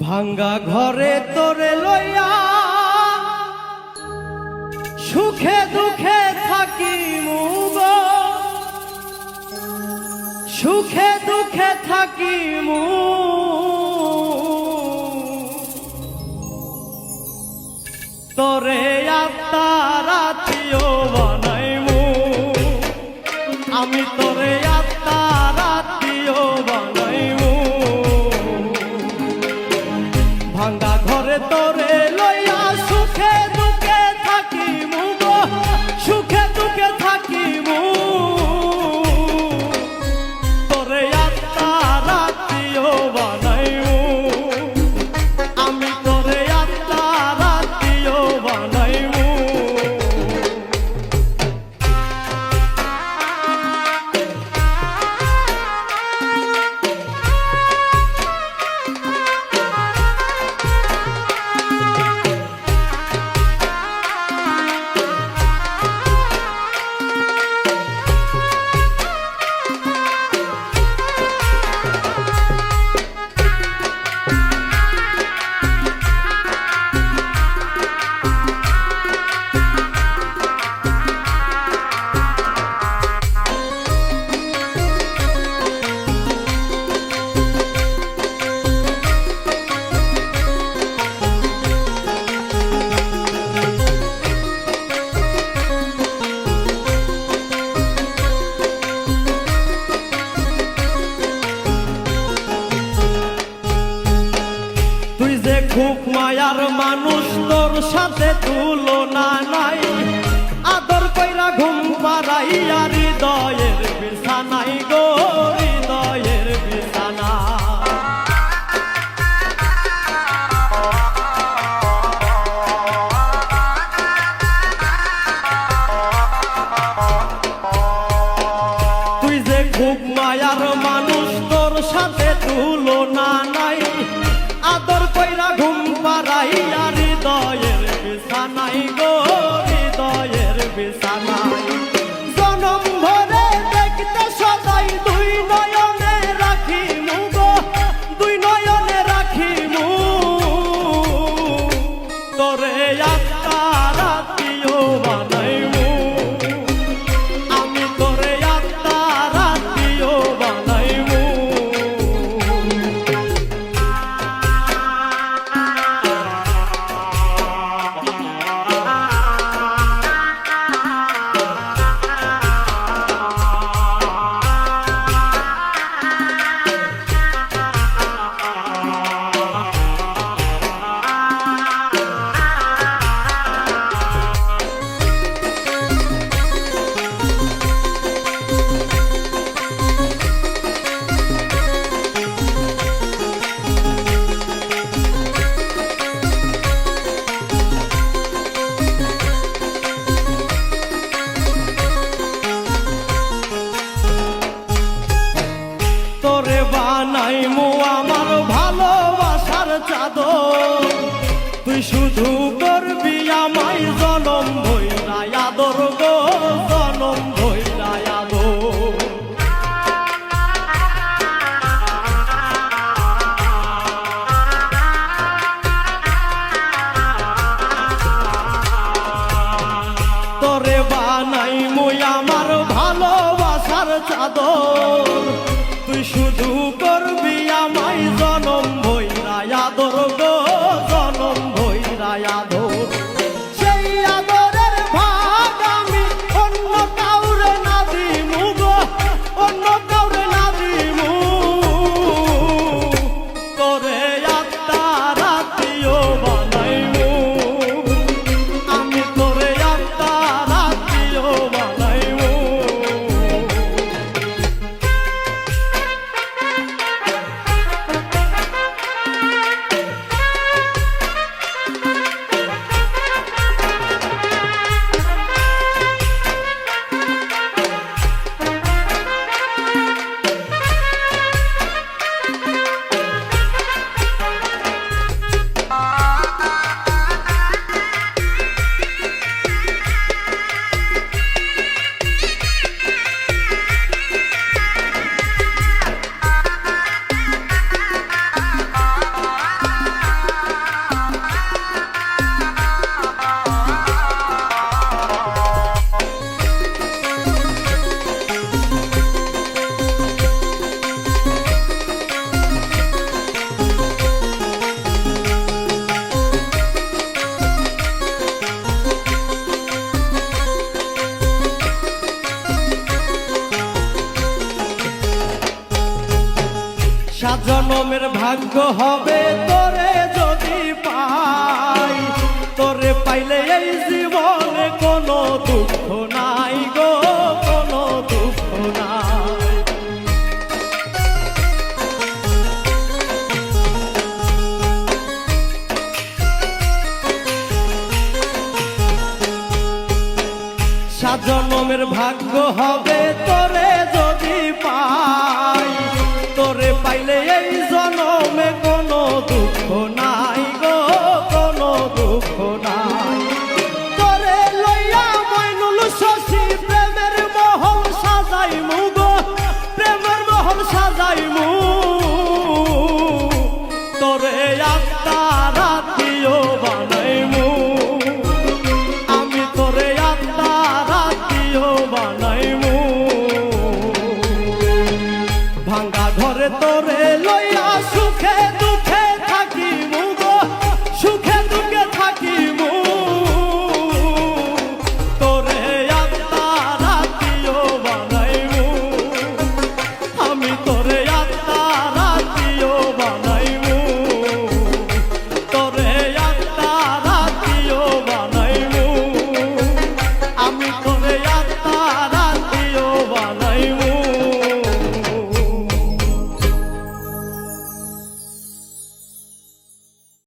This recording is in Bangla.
ভাঙ্গা ঘরে তোরে লইয়া সুখে দুঃখে থাকি মুগ, সুখে দুঃখে থাকি তোরে আত্মার আত্মীয় বানাইমু, আমি তোরে আত্মার আত্মীয় বানাইমু। ভাঙ্গা ঘরে তোরে লইয়া সুখে দুঃখে থাকিমু গো, সুখে দুঃখে থাকিমু তোরে আত্মার আত্মীয় বানাইমু, আমি তোরে আত্মার আত্মীয় বানাইমু। খুব মায়ার মানুষ, তোর সাথে তুলনা নাই, আদর কইরা ঘুম পাড়াইয়া হৃদয়ের বিছানাই গো, হৃদয়ের বিছানা। তুই যে খুব মায়ার মানুষ, তোর সাথে তুলনা নাই, আদর কইরা ঘুম পাড়াইয়া হৃদয়ের বিছানাই গো, হৃদয়ের বিছানাই। জনম ভরে দেখতে সদাই দুই নয়নে রাখিমু গো, দুই নয়নে রাখিমু তোরে আত্মার আত্মীয় বানাইমু, আমি তোরে আত্মার আত্মীয় বানাইমু। তোরে বানাইমু আমার ভালোবাসার চাদর, তুই শুধু করবি আমায় জনম ভইরা আদর গো, জনম ভইরা আদর। তোরে বানাইমু আমার ভালোবাসার চাদর, তুই শুধু করবি আমায় জনম ভইরা আদর গো, জনম ভইরা আদর। সেই আদরের ভাগ আমি অন্য কাউরে না দিমু গো, অন্য কাউরে না দিমু তোরে আত্মার আত্মীয় বানাইমু, আমি তোরে আত্মার আত্মীয় বানাইমু। জনমের ভাগ্য হবে তোরে যদি পাই, তোরে পাইলে এই জীবনে কোনো দুঃখ নাই গো, কোনো দুঃখ নাই। জনমের ভাগ্য হবে তোরে যদি পাই, তোরে পাইলে এই জনমে কোনো দুঃখ নাই গো, কোনো দুঃখ নাই। তোরে লইয়া মইনুল শশী প্রেমের মহল সাজাইমু গো, প্রেমের মহল সাজাইমু। তোরে আত্মার আত্মীয় বানাইমু, আমি তোরে আত্মার আত্মীয় বানাইমু। ভাঙ্গা ঘরে তোরে লই